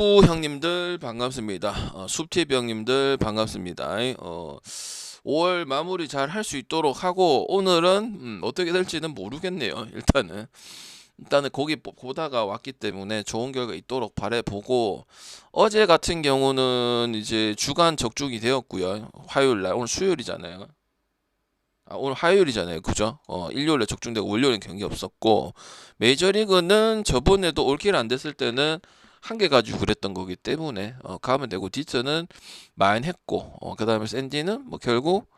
형님들 반갑습니다. 숲TV 형님들 반갑습니다. 5월 마무리 잘 할 수 있도록 하고 오늘은 어떻게 될지는 모르겠네요. 일단은 거기 보다가 왔기 때문에 좋은 결과 있도록 바라보고, 어제 같은 경우는 이제 주간 적중이 되었고요. 화요일 날, 오늘 수요일이잖아요. 오늘 화요일이잖아요. 그죠? 일요일에 적중되고 월요일엔 경기 없었고, 메이저리그는 저번에도 올길 안 됐을 때는 한 개 가지고 그랬던 거기 때문에 가면 되고, 디츠는 마인했고, 그 다음에 샌디는 뭐 결국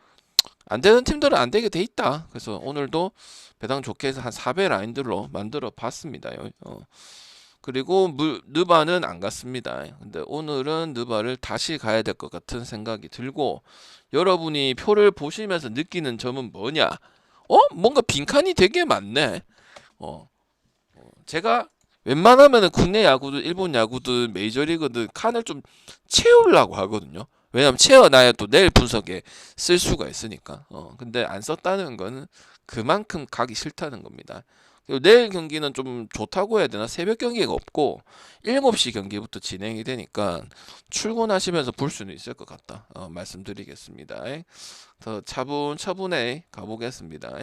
안 되는 팀들은 안 되게 돼 있다. 그래서 오늘도 배당 좋게 해서 한 4배 라인들로 만들어 봤습니다. 그리고 느바는 안 갔습니다. 근데 오늘은 느바를 다시 가야 될 것 같은 생각이 들고, 여러분이 표를 보시면서 느끼는 점은 뭐냐? 뭔가 빈칸이 되게 많네. 어, 제가 웬만하면 국내 야구든 일본 야구든 메이저리그든 칸을 좀 채우려고 하거든요. 왜냐면 채워놔야 또 내일 분석에 쓸 수가 있으니까. 근데 안 썼다는 거는 그만큼 가기 싫다는 겁니다. 그리고 내일 경기는 좀 좋다고 해야 되나? 새벽 경기가 없고 7시 경기부터 진행이 되니까 출근하시면서 볼 수는 있을 것 같다. 말씀드리겠습니다. 더 차분차분히 가보겠습니다.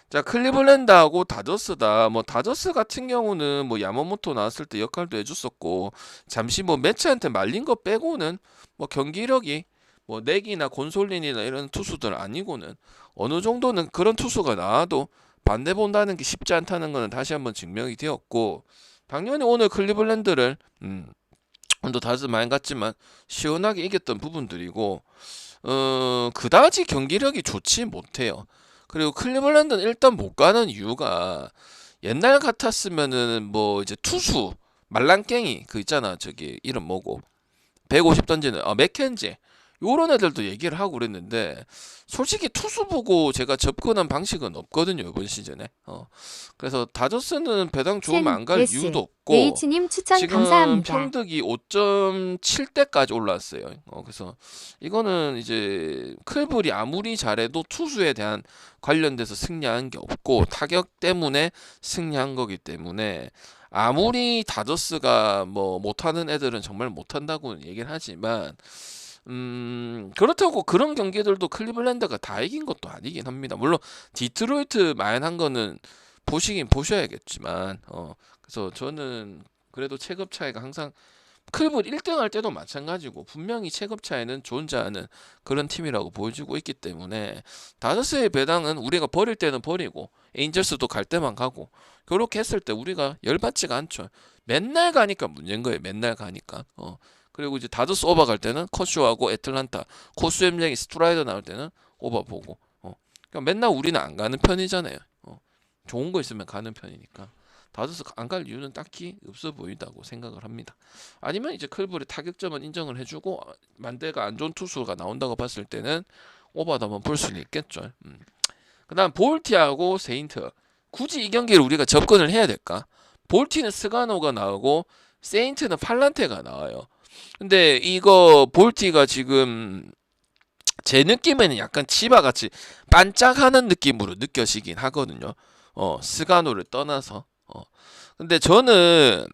자, 클리블랜드하고 다저스다. 뭐 다저스 같은 경우는 뭐 야마모토 나왔을 때 역할도 해줬었고, 잠시 뭐 매치한테 말린 거 빼고는 뭐 경기력이 뭐 넥이나 곤솔린이나 이런 투수들 아니고는 어느 정도는 그런 투수가 나와도 반대 본다는 게 쉽지 않다는 거는 다시 한번 증명이 되었고, 당연히 오늘 클리블랜드를 오늘도 다저스 많이 갔지만 시원하게 이겼던 부분들이고, 그다지 경기력이 좋지 못해요. 그리고 클리블랜드는 일단 못 가는 이유가, 옛날 같았으면은 뭐 이제 투수 말랑깽이 그 있잖아, 저기 이름 뭐고 150 던지는 맥켄지, 요런 애들도 얘기를 하고 그랬는데, 솔직히 투수 보고 제가 접근한 방식은 없거든요, 이번 시즌에. 그래서 다저스는 배당 좋으면 첸, 안 갈 이유도 예스, 없고, H님 추천 지금 감사합니다. 평득이 5.7대까지 올라왔어요. 그래서 이거는 이제 클불이 아무리 잘해도 투수에 대한 관련돼서 승리한 게 없고 타격 때문에 승리한 거기 때문에, 아무리 다저스가 뭐 못하는 애들은 정말 못한다고 얘기를 하지만, 그렇다고 그런 경기들도 클리블랜드가 다 이긴 것도 아니긴 합니다. 물론 디트로이트 마인한 거는 보시긴 보셔야겠지만, 그래서 저는 그래도 체급 차이가 항상, 클립을 1등 할 때도 마찬가지고 분명히 체급 차이는 존재하는 그런 팀이라고 보여주고 있기 때문에, 다저스의 배당은 우리가 버릴 때는 버리고 에인절스도 갈 때만 가고, 그렇게 했을 때 우리가 열받지가 않죠. 맨날 가니까 문제인 거예요. 맨날 가니까. 그리고 이제 다저스 오버 갈 때는 커쇼하고 애틀란타 코스 엠장이 스트라이더 나올 때는 오버 보고. 그러니까 맨날 우리는 안 가는 편이잖아요. 좋은 거 있으면 가는 편이니까 다저스 안 갈 이유는 딱히 없어 보인다고 생각을 합니다. 아니면 이제 클불의 타격점은 인정을 해주고 만대가 안 좋은 투수가 나온다고 봤을 때는 오버도 한번 볼 수는 있겠죠. 그다음 볼티하고 세인트, 굳이 이 경기를 우리가 접근을 해야 될까? 볼티는 스가노가 나오고 세인트는 팔란테가 나와요. 근데 이거 볼티가 지금 제 느낌에는 약간 치바같이 반짝하는 느낌으로 느껴지긴 하거든요. 스가노를 떠나서. 근데 저는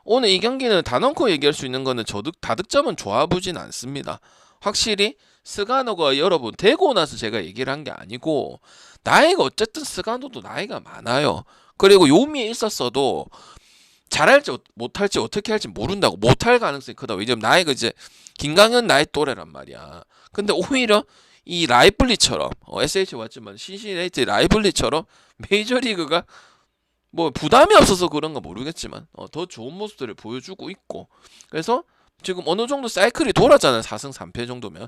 오늘 이 경기는 단언코 얘기할 수 있는 거는 다득점은 좋아 보진 않습니다. 확실히 스가노가 여러분 되고 나서 제가 얘기를 한 게 아니고, 나이가 어쨌든 스가노도 나이가 많아요. 그리고 요미에 있었어도 잘할지 못할지 어떻게 할지 모른다고, 못할 가능성이 크다고. 왜냐면 나이가 이제 김강현 나이 또래란 말이야. 근데 오히려 이 라이블리처럼 SH 왔지만 신시내티 라이블리처럼 메이저리그가 뭐 부담이 없어서 그런가 모르겠지만 더 좋은 모습들을 보여주고 있고, 그래서 지금 어느 정도 사이클이 돌았잖아요. 4승 3패 정도면.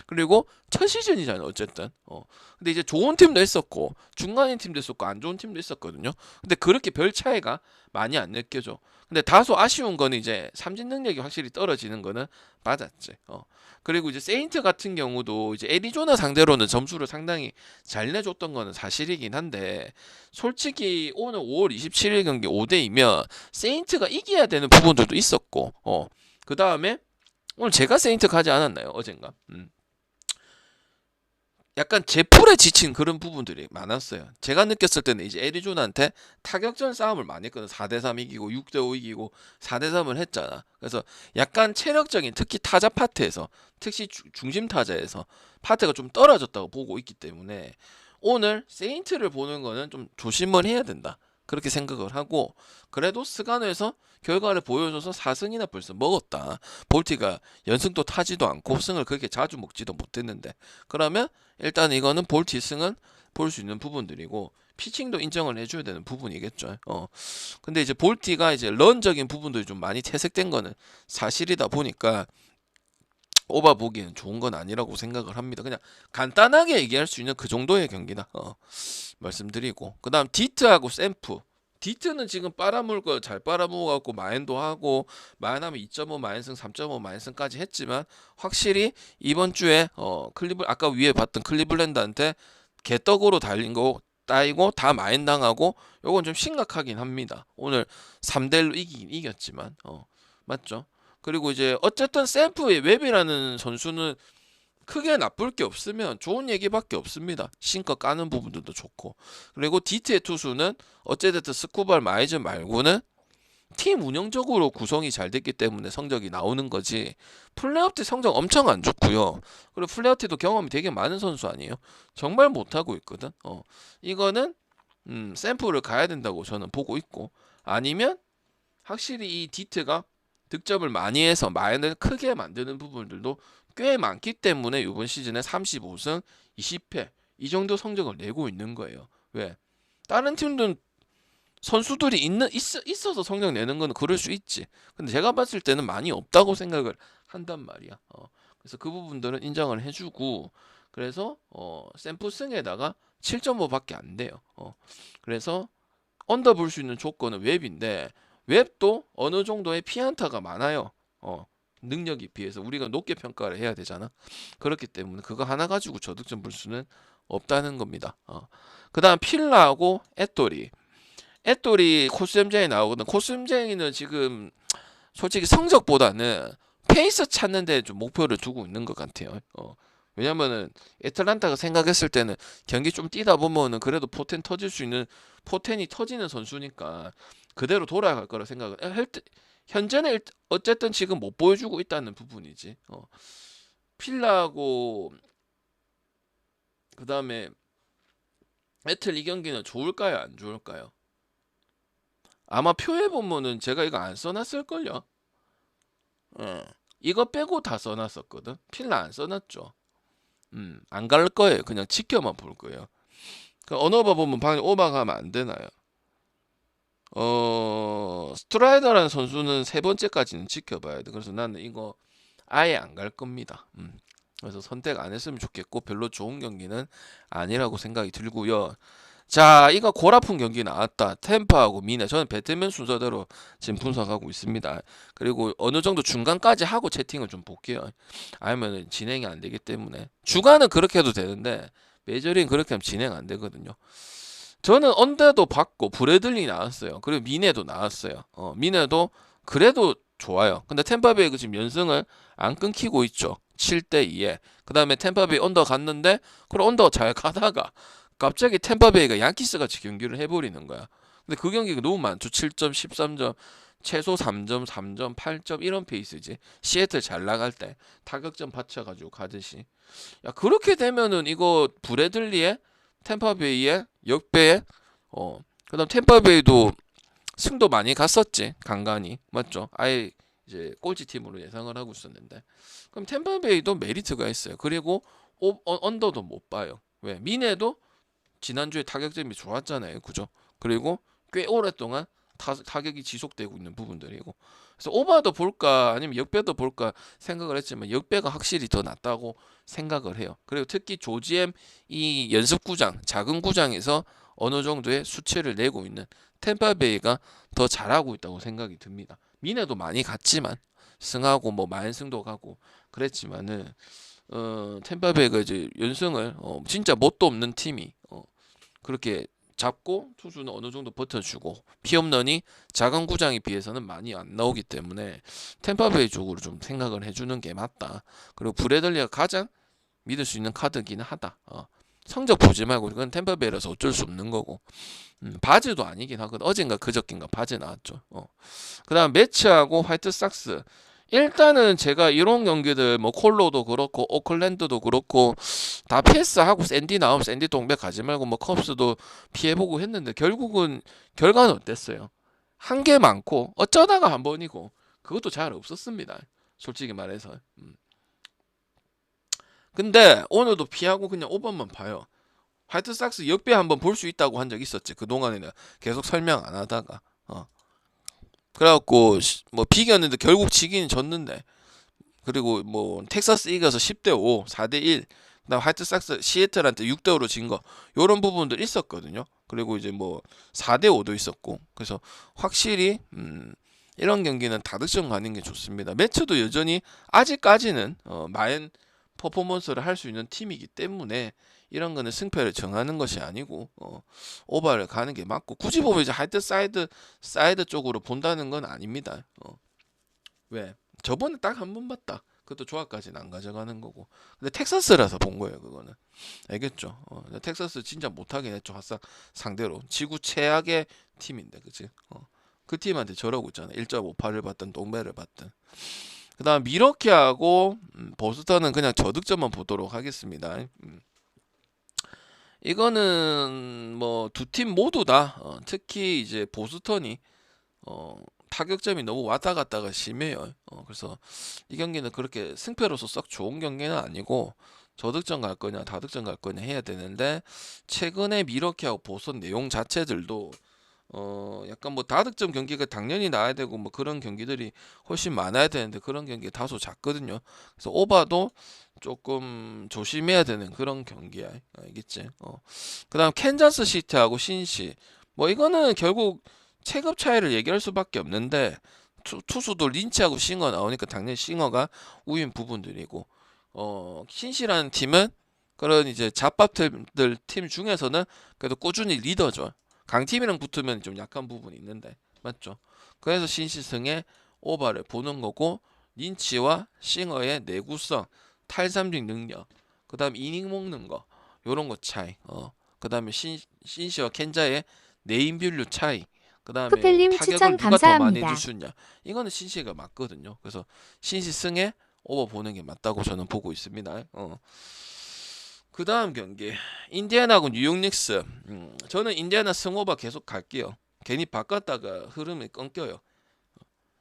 그리고 첫 시즌이잖아요. 어쨌든. 근데 이제 좋은 팀도 있었고 중간인 팀도 있었고 안 좋은 팀도 있었거든요. 근데 그렇게 별 차이가 많이 안 느껴져. 근데 다소 아쉬운 거는 이제 삼진 능력이 확실히 떨어지는 거는 맞았지. 그리고 이제 세인트 같은 경우도 이제 애리조나 상대로는 점수를 상당히 잘 내줬던 거는 사실이긴 한데, 솔직히 오늘 5월 27일 경기 5대2면 세인트가 이겨야 되는 부분들도 있었고, 그 다음에 오늘 제가 세인트 가지 않았나요? 어젠가. 약간 제풀에 지친 그런 부분들이 많았어요. 제가 느꼈을 때는 이제 애리조나한테 타격전 싸움을 많이 했거든. 4대3 이기고 6대5 이기고 4대3을 했잖아. 그래서 약간 체력적인 특히 타자 파트에서 특히 중심 타자에서 파트가 좀 떨어졌다고 보고 있기 때문에 오늘 세인트를 보는 거는 좀 조심을 해야 된다. 그렇게 생각을 하고 그래도 스가노에서 결과를 보여줘서 4승이나 벌써 먹었다. 볼티가 연승도 타지도 않고 승을 그렇게 자주 먹지도 못했는데 그러면 일단 이거는 볼티 승은 볼 수 있는 부분들이고 피칭도 인정을 해줘야 되는 부분이겠죠. 근데 이제 볼티가 이제 런적인 부분들이 좀 많이 퇴색된 거는 사실이다 보니까 오바 보기에는 좋은 건 아니라고 생각을 합니다. 그냥 간단하게 얘기할 수 있는 그 정도의 경기다. 말씀드리고 그다음 디트하고 샘프. 디트는 지금 빨아먹을 거 잘 빨아먹어갖고 마인도 하고 마인하면 2.5 마인승 3.5 마인승까지 했지만 확실히 이번 주에 아까 위에 봤던 클리블랜드한테 개떡으로 달린 거 따이고 다 마인 당하고 요건 좀 심각하긴 합니다. 오늘 3대1로 이기긴 이겼지만 맞죠? 그리고 이제 어쨌든 샘프의 웹이라는 선수는 크게 나쁠 게 없으면 좋은 얘기밖에 없습니다. 신껏 까는 부분들도 좋고. 그리고 디트의 투수는 어찌됐든 스쿠발 마이즈 말고는 팀 운영적으로 구성이 잘 됐기 때문에 성적이 나오는 거지. 플레이오프 때 성적 엄청 안 좋고요. 그리고 플레이오프 때도 경험이 되게 많은 선수 아니에요. 정말 못하고 있거든. 이거는 샘플을 가야 된다고 저는 보고 있고 아니면 확실히 이 디트가 득점을 많이 해서 마인을 크게 만드는 부분들도 꽤 많기 때문에 이번 시즌에 35승 20패 이 정도 성적을 내고 있는 거예요. 왜? 다른 팀들은 선수들이 있어서 성적 내는 건 그럴 수 있지. 근데 제가 봤을 때는 많이 없다고 생각을 한단 말이야. 그래서 그 부분들은 인정을 해주고 그래서 샘플 승에다가 7.5밖에 안 돼요. 그래서 언더 볼 수 있는 조건은 웹인데 웹도 어느 정도의 피안타가 많아요. 능력에 비해서 우리가 높게 평가를 해야 되잖아. 그렇기 때문에 그거 하나 가지고 저득점 볼 수는 없다는 겁니다. 그다음 필라하고 에토리 코스염쟁이 나오거든. 코스염쟁이는 지금 솔직히 성적보다는 페이스 찾는 데 좀 목표를 두고 있는 것 같아요. 왜냐면은 애틀란타가 생각했을 때는 경기 좀 뛰다 보면은 그래도 포텐이 터지는 선수니까 그대로 돌아갈 거라 생각을 현재는 어쨌든 지금 못 보여주고 있다는 부분이지. 필라하고 그다음에 애틀 이 경기는 좋을까요, 안 좋을까요? 아마 표에 보면은 제가 이거 안 써놨을걸요. 이거 빼고 다 써놨었거든. 필라 안 써놨죠. 안 갈 거예요. 그냥 지켜만 볼 거예요. 그 언어바 보면 방금 오버가면 안 되나요? 스트라이더라는 선수는 세 번째까지는 지켜봐야 돼. 그래서 나는 이거 아예 안 갈 겁니다. 그래서 선택 안 했으면 좋겠고 별로 좋은 경기는 아니라고 생각이 들고요. 자, 이거 골아픈 경기 나왔다. 템파하고 미네. 저는 배트맨 순서대로 지금 분석하고 있습니다. 그리고 어느 정도 중간까지 하고 채팅을 좀 볼게요. 아니면 진행이 안 되기 때문에. 주간은 그렇게 해도 되는데 메이저리는 그렇게 하면 진행 안 되거든요. 저는 언더도 받고 브래들리 나왔어요. 그리고 미네도 나왔어요. 미네도 그래도 좋아요. 근데 템파베이가 지금 연승을 안 끊기고 있죠. 7대2에. 그 다음에 템파베이 언더 갔는데 그럼 언더 잘 가다가 갑자기 템파베이가 양키스 같이 경기를 해버리는 거야. 근데 그 경기가 너무 많죠. 7점, 13점, 최소 3점, 3점, 8점 이런 페이스지. 시애틀 잘 나갈 때 타격점 받쳐가지고 가듯이. 야 그렇게 되면은 이거 브래들리의 템파베이의 역배에 그다음 템파베이도 승도 많이 갔었지 간간히 맞죠? 아예 이제 꼴찌 팀으로 예상을 하고 있었는데 그럼 템파베이도 메리트가 있어요. 그리고 언더도 못 봐요. 왜? 미네도 지난주에 타격점이 좋았잖아요. 그죠? 그리고 꽤 오랫동안 타격이 지속되고 있는 부분들이고 그래서 오버도 볼까 아니면 역배도 볼까 생각을 했지만 역배가 확실히 더 낫다고 생각을 해요. 그리고 특히 조지엠 이 연습구장 작은 구장에서 어느 정도의 수치를 내고 있는 템파베이가 더 잘하고 있다고 생각이 듭니다. 미네도 많이 갔지만 승하고 뭐 만승도 가고 그랬지만은 템파베이가 이제 연승을 진짜 뭣도 없는 팀이 그렇게 잡고 투수는 어느 정도 버텨주고 피홈런이 작은 구장에 비해서는 많이 안 나오기 때문에 템파베이 쪽으로 좀 생각을 해주는 게 맞다. 그리고 브래들리가 가장 믿을 수 있는 카드기는 하다. 성적 보지 말고 이건 템퍼베이라서 어쩔 수 없는 거고. 바즈도 아니긴 하거든. 어젠가 그저께인가 바즈 나왔죠. 그다음 매치하고 화이트삭스. 일단은 제가 이런 경기들 뭐 콜로도 그렇고 오클랜드도 그렇고 다 패스하고 샌디 나오면 샌디 동백 가지 말고 뭐 컵스도 피해보고 했는데 결국은 결과는 어땠어요? 한 개 많고 어쩌다가 한 번이고 그것도 잘 없었습니다. 솔직히 말해서. 근데 오늘도 피하고 그냥 5번만 봐요. 화이트삭스 역배 한번 볼 수 있다고 한 적 있었지. 그동안에는 계속 설명 안 하다가. 그래갖고 뭐 비겼는데 결국 지긴 졌는데. 그리고 뭐 텍사스 이겨서 10대 5, 4대 1. 그다음 화이트삭스 시애틀한테 6대 5로 진 거. 요런 부분들 있었거든요. 그리고 이제 뭐 4대 5도 있었고. 그래서 확실히 이런 경기는 다득점 가는 게 좋습니다. 매치도 여전히 아직까지는 마인 퍼포먼스를 할 수 있는 팀이기 때문에 이런 거는 승패를 정하는 것이 아니고 오버를 가는 게 맞고 굳이 보면 이제 하이트 사이드 쪽으로 본다는 건 아닙니다. 왜? 저번에 딱 한 번 봤다. 그것도 조합까지는 안 가져가는 거고. 근데 텍사스라서 본 거예요, 그거는. 알겠죠? 텍사스 진짜 못하긴 했죠, 화싹 상대로. 지구 최악의 팀인데, 그치? 그 팀한테 저러고 있잖아. 1.58을 받든 동배를 받든. 그 다음 미러키하고 보스턴은 그냥 저득점만 보도록 하겠습니다. 이거는 뭐 두 팀 모두 다 특히 이제 보스턴이 타격점이 너무 왔다 갔다가 심해요. 그래서 이 경기는 그렇게 승패로서 썩 좋은 경기는 아니고 저득점 갈 거냐 다득점 갈 거냐 해야 되는데 최근에 미러키하고 보스턴 내용 자체들도 약간 뭐 다득점 경기가 당연히 나야 되고 뭐 그런 경기들이 훨씬 많아야 되는데 그런 경기가 다소 작거든요. 그래서 오바도 조금 조심해야 되는 그런 경기야. 알겠지? 그다음 캔자스 시티하고 신시. 뭐 이거는 결국 체급 차이를 얘기할 수밖에 없는데 투수도 린치하고 싱어 나오니까 당연히 싱어가 우위인 부분들이고 신시라는 팀은 그런 이제 잡밥들 팀 중에서는 그래도 꾸준히 리더죠. 강팀이랑 붙으면 좀 약한 부분이 있는데 맞죠? 그래서 신시승의 오바를 보는 거고 린치와 싱어의 내구성, 탈삼진 능력, 그 다음 이닝 먹는 거 요런 거 차이. 그 다음에 신시와 켄자의 네임밸류 차이. 그 다음에 쿠플님 타격을 추천 누가 더 많이 감사합니다. 해주느냐. 이거는 신시가 맞거든요. 그래서 신시 승에 오버 보는 게 맞다고 저는 보고 있습니다. 그 다음 경기 인디애나하고 뉴욕 닉스. 저는 인디애나 승오바 계속 갈게요. 괜히 바꿨다가 흐름이 끊겨요.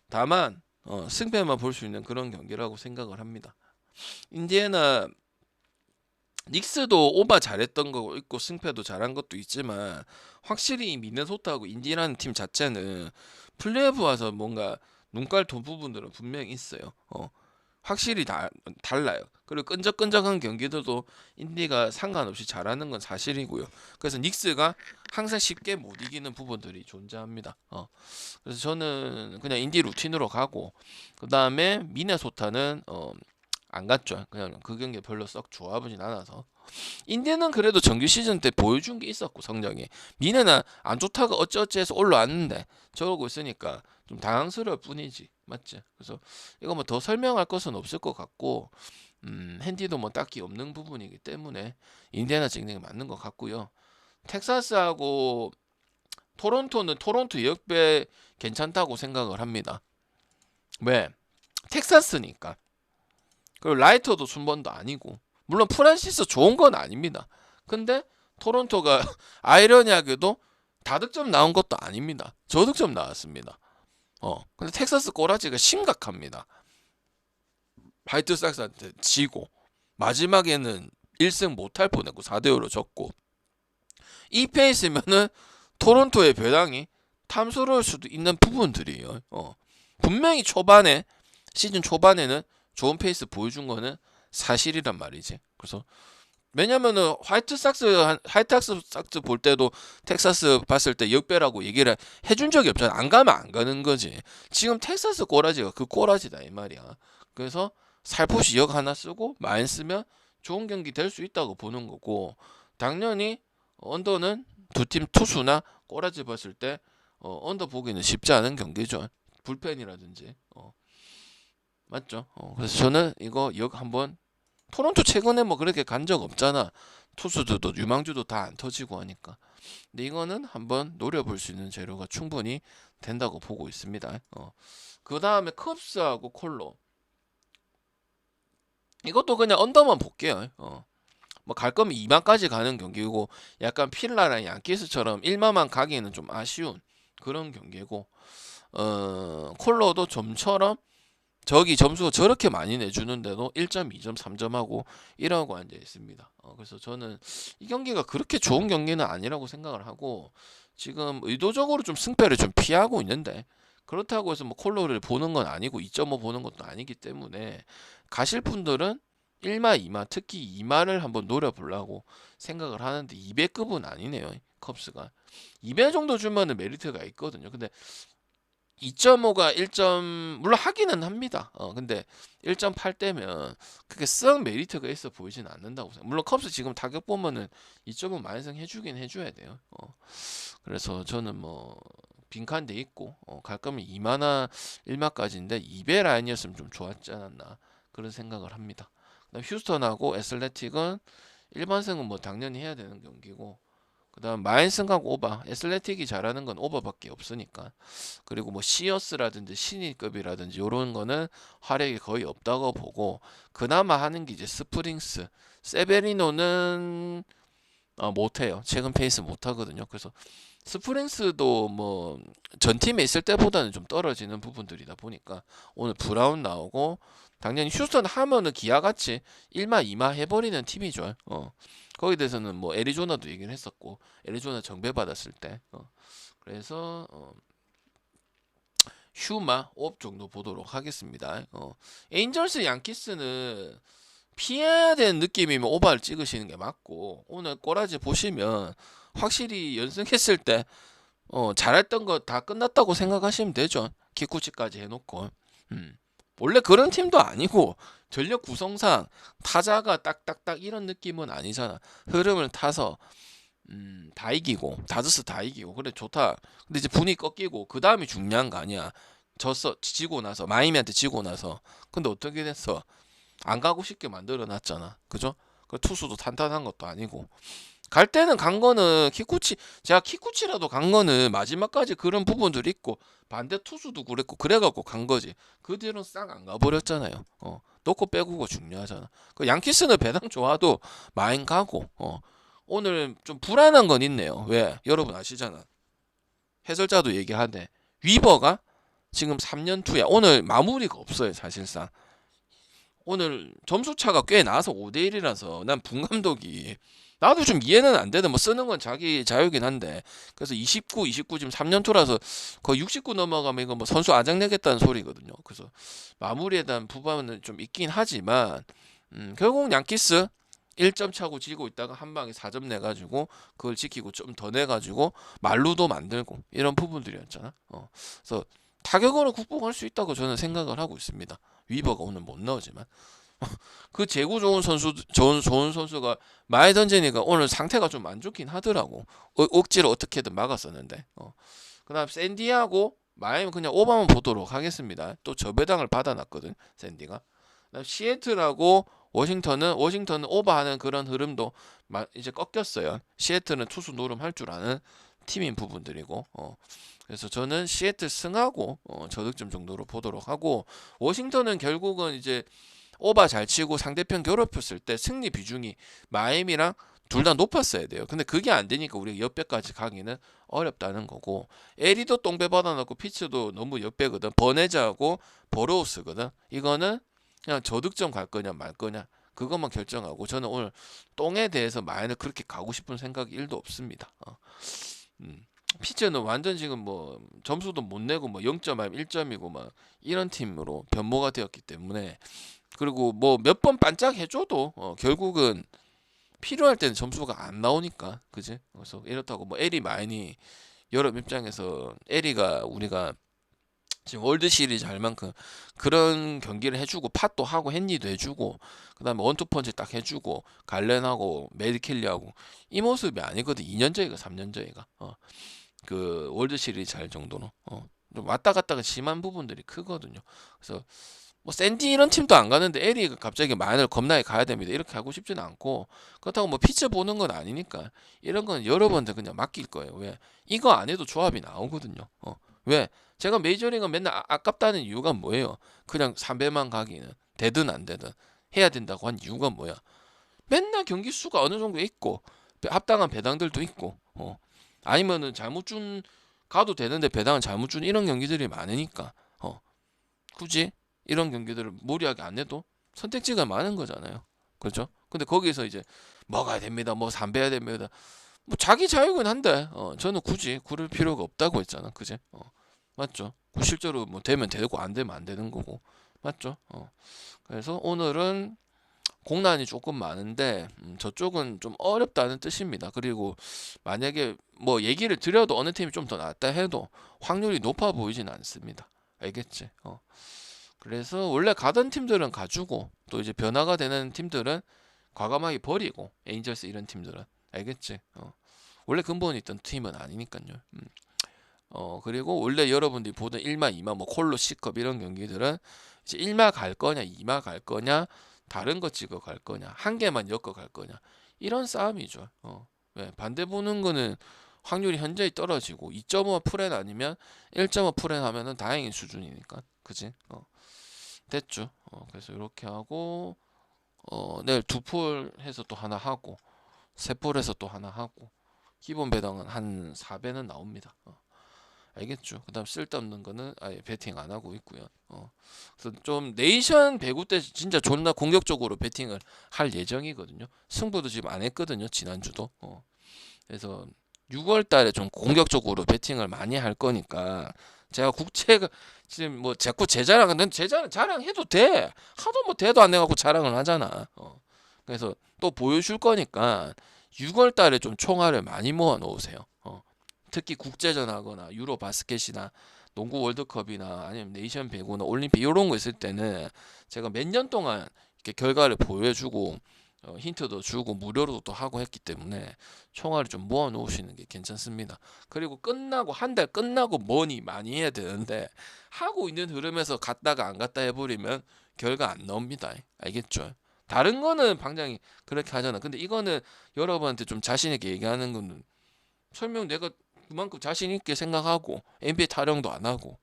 다만 승패만 볼 수 있는 그런 경기라고 생각을 합니다. 인디애나 닉스도 오바 잘했던 거 있고 승패도 잘한 것도 있지만 확실히 미네소타하고 인디애나 팀 자체는 플레이오프 와서 뭔가 눈깔 돈 부분들은 분명히 있어요. 확실히 달라요. 그리고 끈적끈적한 경기들도 인디가 상관없이 잘하는 건 사실이고요. 그래서 닉스가 항상 쉽게 못 이기는 부분들이 존재합니다. 그래서 저는 그냥 인디 루틴으로 가고 그 다음에 미네소타는 안 갔죠. 그냥 그 경기 별로 썩 좋아보진 않아서. 인디는 그래도 정규 시즌 때 보여준 게 있었고 성적이. 미네는 안 좋다가 어찌어찌해서 올라왔는데 저러고 있으니까 좀 당황스러울 뿐이지. 맞지? 그래서 이거 뭐 더 설명할 것은 없을 것 같고 핸디도 뭐 딱히 없는 부분이기 때문에 인디애나 찍는 게 맞는 것 같고요. 텍사스하고 토론토는 토론토 역배 괜찮다고 생각을 합니다. 왜? 텍사스니까. 그리고 라이터도 순번도 아니고 물론 프란시스 좋은 건 아닙니다. 근데 토론토가 아이러니하게도 다득점 나온 것도 아닙니다. 저득점 나왔습니다. 근데 텍사스 꼬라지가 심각합니다. 화이트삭스한테 지고 마지막에는 1승 못할 뻔했고 4대5로 졌고 이 페이스면은 토론토의 배당이 탐스러울 수도 있는 부분들이에요. 분명히 시즌 초반에는 좋은 페이스 보여준 거는 사실이란 말이지. 그래서 왜냐면은 화이트삭스 볼 때도 텍사스 봤을 때 역배라고 얘기를 해준 적이 없잖아. 안 가면 안 가는 거지. 지금 텍사스 꼬라지가 그 꼬라지다 이 말이야. 그래서 살포시 역 하나 쓰고 마인 쓰면 좋은 경기 될 수 있다고 보는 거고 당연히 언더는 두 팀 투수나 꼬라지 봤을 때 언더 보기는 쉽지 않은 경기죠. 불펜이라든지 맞죠. 그래서 저는 이거 역 한번 토론토 최근에 뭐 그렇게 간 적 없잖아. 투수들도 유망주도 다 안 터지고 하니까. 근데 이거는 한번 노려볼 수 있는 재료가 충분히 된다고 보고 있습니다. 그 다음에 컵스하고 콜로. 이것도 그냥 언더만 볼게요. 뭐 갈 거면 2만까지 가는 경기고 약간 필라랑 양키스처럼 1만만 가기에는 좀 아쉬운 그런 경기고 콜로도 좀처럼 저기 점수가 저렇게 많이 내주는데도 1.2점, 3점하고 이러고 앉아 있습니다. 그래서 저는 이 경기가 그렇게 좋은 경기는 아니라고 생각을 하고 지금 의도적으로 좀 승패를 좀 피하고 있는데 그렇다고 해서 뭐 콜로를 보는 건 아니고 2.5 보는 것도 아니기 때문에 가실 분들은 1마, 2마, 특히 2마를 한번 노려보려고 생각을 하는데 200급은 아니네요. 컵스가 2배 정도 주면은 메리트가 있거든요. 근데 2.5가 1점 물론 하기는 합니다. 근데 1.8대면 그게 썩 메리트가 있어 보이진 않는다고 생각. 물론 컵스 지금 타격 보면은 2.5 만성 해주긴 해줘야 돼요. 그래서 저는 뭐 빈칸 돼 있고 갈 거면 2마나 1마까지인데 2배 라인이었으면 좀 좋았지 않았나 그런 생각을 합니다. 그다음 휴스턴하고 애슬레틱은 일반승은 뭐 당연히 해야 되는 경기고 그다음 마인슨하고 오바, 애슬레틱이 잘하는 건 오바밖에 없으니까. 그리고 뭐 시어스라든지 신인급이라든지 요런 거는 활약이 거의 없다고 보고 그나마 하는 게 이제 스프링스, 세베리노는 못해요. 최근 페이스 못하거든요. 그래서 스프링스도 뭐 전 팀에 있을 때보다는 좀 떨어지는 부분들이다 보니까 오늘 브라운 나오고 당연히 휴스턴 하면은 기아같이 1마 2마 해버리는 팀이죠. 거기에 대해서는 뭐 애리조나도 얘기를 했었고 애리조나 정배 받았을 때 그래서 휴마 5 정도 보도록 하겠습니다. 에인절스 양키스는 피해야 되는 느낌이면 오바를 찍으시는 게 맞고 오늘 꼬라지 보시면 확실히 연승했을 때 잘했던 거 다 끝났다고 생각하시면 되죠. 키쿠치까지 해놓고 원래 그런 팀도 아니고 전력 구성상 타자가 딱딱딱 이런 느낌은 아니잖아. 흐름을 타서 다 이기고 다저스 다 이기고 그래 좋다. 근데 이제 분위기 꺾이고 그 다음이 중요한 거 아니야. 졌어 지고 나서 마이미한테 지고 나서 근데 어떻게 됐어? 안 가고 싶게 만들어 놨잖아. 그죠? 그 투수도 탄탄한 것도 아니고 갈 때는 간 거는 키쿠치 제가 키쿠치라도 간 거는 마지막까지 그런 부분들이 있고 반대 투수도 그랬고 그래갖고 간 거지. 그 뒤로는 싹 안 가버렸잖아요. 놓고 빼고가 중요하잖아. 그 양키스는 배당 좋아도 마인 가고 오늘 좀 불안한 건 있네요. 왜? 여러분 아시잖아. 해설자도 얘기하네. 위버가 지금 3년 투야. 오늘 마무리가 없어요 사실상. 오늘 점수 차가 꽤 나서 5대1이라서 난 분 감독이 나도 좀 이해는 안 되는 뭐 쓰는 건 자기 자유긴 한데 그래서 29 지금 3년 투라서 거의 69 넘어가면 이거 뭐 선수 아작내겠다는 소리거든요. 그래서 마무리에 대한 부분은 좀 있긴 하지만 결국 양키스 1점 차고 지고 있다가 한 방에 4점 내가지고 그걸 지키고 좀 더 내가지고 말루도 만들고 이런 부분들이었잖아. 그래서 타격으로 극복할 수 있다고 저는 생각을 하고 있습니다. 위버가 오늘 못 넣었지만 그 재구 좋은 선수 좋은 선수가 많이 던지니까 오늘 상태가 좀 안 좋긴 하더라고. 억지로 어떻게든 막았었는데. 그다음 샌디하고 마이애미 그냥 오바만 보도록 하겠습니다. 또 저배당을 받아놨거든 샌디가. 그다음 시애틀하고 워싱턴은 오버하는 그런 흐름도 이제 꺾였어요. 시애틀은 투수 노름할 줄 아는 팀인 부분들이고 그래서 저는 시애틀 승하고 저득점 정도로 보도록 하고 워싱턴은 결국은 이제 오바 잘 치고 상대편 괴롭혔을 때 승리 비중이 마이애미랑 둘 다 높았어야 돼요. 근데 그게 안 되니까 우리가 역배까지 가기는 어렵다는 거고 에리도 똥배 받아놓고 피츠도 너무 역배거든. 버네자하고 버로우스거든. 이거는 그냥 저득점 갈 거냐 말 거냐 그것만 결정하고 저는 오늘 똥에 대해서 마이애미 그렇게 가고 싶은 생각이 1도 없습니다. 피츠는 완전 지금 뭐 점수도 못 내고 뭐 0점 아니면 1점이고 막 이런 팀으로 변모가 되었기 때문에 그리고 뭐 몇 번 반짝 해줘도 결국은 필요할 때는 점수가 안 나오니까 그지? 그래서 이렇다고 뭐 에리 마인이 여러 입장에서 에리가 우리가 지금 월드 시리즈 할 만큼 그런 경기를 해주고 팟도 하고 헨리도 해주고 그다음에 원투펀치 딱 해주고 갈렌하고 메디켈리하고 이 모습이 아니거든. 2년 전이가 3년 전이가 그 월드 시리즈 할 정도로 좀 왔다 갔다가 심한 부분들이 크거든요. 그래서 뭐 샌디 이런 팀도 안 가는데 에리가 갑자기 마인을 겁나게 가야 됩니다. 이렇게 하고 싶지는 않고 그렇다고 뭐 피치 보는 건 아니니까 이런 건 여러분들 그냥 맡길 거예요. 왜? 이거 안 해도 조합이 나오거든요. 왜? 제가 메이저리그 맨날 아깝다는 이유가 뭐예요? 그냥 3배만 가기는 되든 안 되든 해야 된다고 한 이유가 뭐야? 맨날 경기 수가 어느 정도 있고 합당한 배당들도 있고 아니면은 잘못 준 가도 되는데 배당을 잘못 준 이런 경기들이 많으니까 굳이 이런 경기들을 무리하게 안 해도 선택지가 많은 거잖아요. 그렇죠? 근데 거기서 이제 먹어야 됩니다. 뭐 삼배야 됩니다. 뭐 자기 자유긴 한데 저는 굳이 구를 필요가 없다고 했잖아. 그지? 맞죠? 실제로 뭐 되면 되고 안 되면 안 되는 거고. 맞죠? 그래서 오늘은 공란이 조금 많은데 저쪽은 좀 어렵다는 뜻입니다. 그리고 만약에 뭐 얘기를 드려도 어느 팀이 좀 더 낫다 해도 확률이 높아 보이진 않습니다. 알겠지? 그래서 원래 가던 팀들은 가주고 또 이제 변화가 되는 팀들은 과감하게 버리고 에인절스 이런 팀들은 알겠지? 원래 근본이 있던 팀은 아니니까요. 그리고 원래 여러분들이 보던 1마, 2마, 뭐 콜로 C컵 이런 경기들은 이제 1마 갈 거냐, 2마 갈 거냐, 다른 거 찍어 갈 거냐, 한 개만 엮어 갈 거냐 이런 싸움이죠. 왜? 반대 보는 거는 확률이 현저히 떨어지고 2.5 풀엔 아니면 1.5 풀엔 하면은 다행인 수준이니까, 그지? 됐죠. 그래서 이렇게 하고 내일 2폴 해서 또 하나 하고 3폴 해서 또 하나 하고 기본 배당은 한 4배는 나옵니다. 알겠죠? 그다음 쓸데없는 거는 아예 베팅 안 하고 있고요. 그래서 좀 네이션 배구 때 진짜 존나 공격적으로 베팅을 할 예정이거든요. 승부도 지금 안 했거든요. 지난주도. 그래서 6월 달에 좀 공격적으로 베팅을 많이 할 거니까 제가 국채가 지금 뭐 자꾸 제 자랑은 제 자랑해도 돼. 하도 뭐 대도 안 해갖고 자랑을 하잖아. 그래서 또 보여줄 거니까 6월 달에 좀 총알을 많이 모아 놓으세요. 특히 국제전 하거나 유로 바스켓이나 농구 월드컵이나 아니면 네이션 배구나 올림픽 이런 거 있을 때는 제가 몇 년 동안 이렇게 결과를 보여주고 힌트도 주고 무료로도 또 하고 했기 때문에 총알을 좀 모아 놓으시는 게 괜찮습니다. 그리고 끝나고 한 달 끝나고 뭐니 많이 해야 되는데 하고 있는 흐름에서 갔다가 안 갔다 해버리면 결과 안 나옵니다. 알겠죠? 다른 거는 방장이 그렇게 하잖아. 근데 이거는 여러분한테 좀 자신 있게 얘기하는 거는 설명 내가 그만큼 자신 있게 생각하고 NBA 타령도 안 하고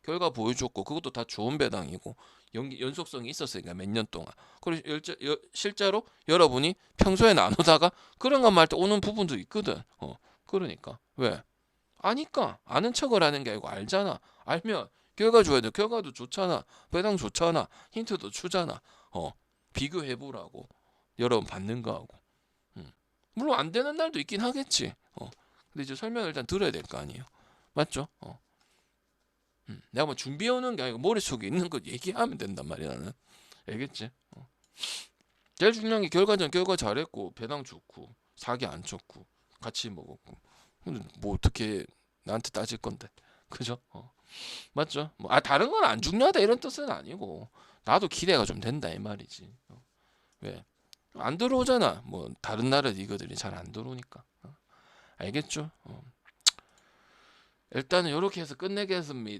결과 보여줬고 그것도 다 좋은 배당이고 연속성이 있었으니까 몇 년 동안. 그리고 실제로 여러분이 평소에 나누다가 그런 것만 할 때 오는 부분도 있거든. 그러니까 왜? 아니까 아는 척을 하는 게 아니고 알잖아. 알면 결과 줘야 돼. 결과도 좋잖아. 배당 좋잖아. 힌트도 주잖아. 비교해보라고. 여러분 받는 거하고. 물론 안 되는 날도 있긴 하겠지. 근데 이제 설명을 일단 들어야 될 거 아니에요. 맞죠? 내가 뭐 준비해오는 게 아니고 머릿속에 있는 거 얘기하면 된단 말이야 나는. 알겠지? 제일 중요한 게 결과전 결과 잘했고 배당 좋고 사기 안 쳤고 같이 먹었고. 근데 뭐 어떻게 나한테 따질 건데. 그죠? 맞죠? 뭐 다른 건 안 중요하다 이런 뜻은 아니고 나도 기대가 좀 된다 이 말이지. 왜? 안 들어오잖아. 뭐 다른 나라 리그들이 잘 안 들어오니까. 알겠죠? 일단은 이렇게 해서 끝내겠습니다.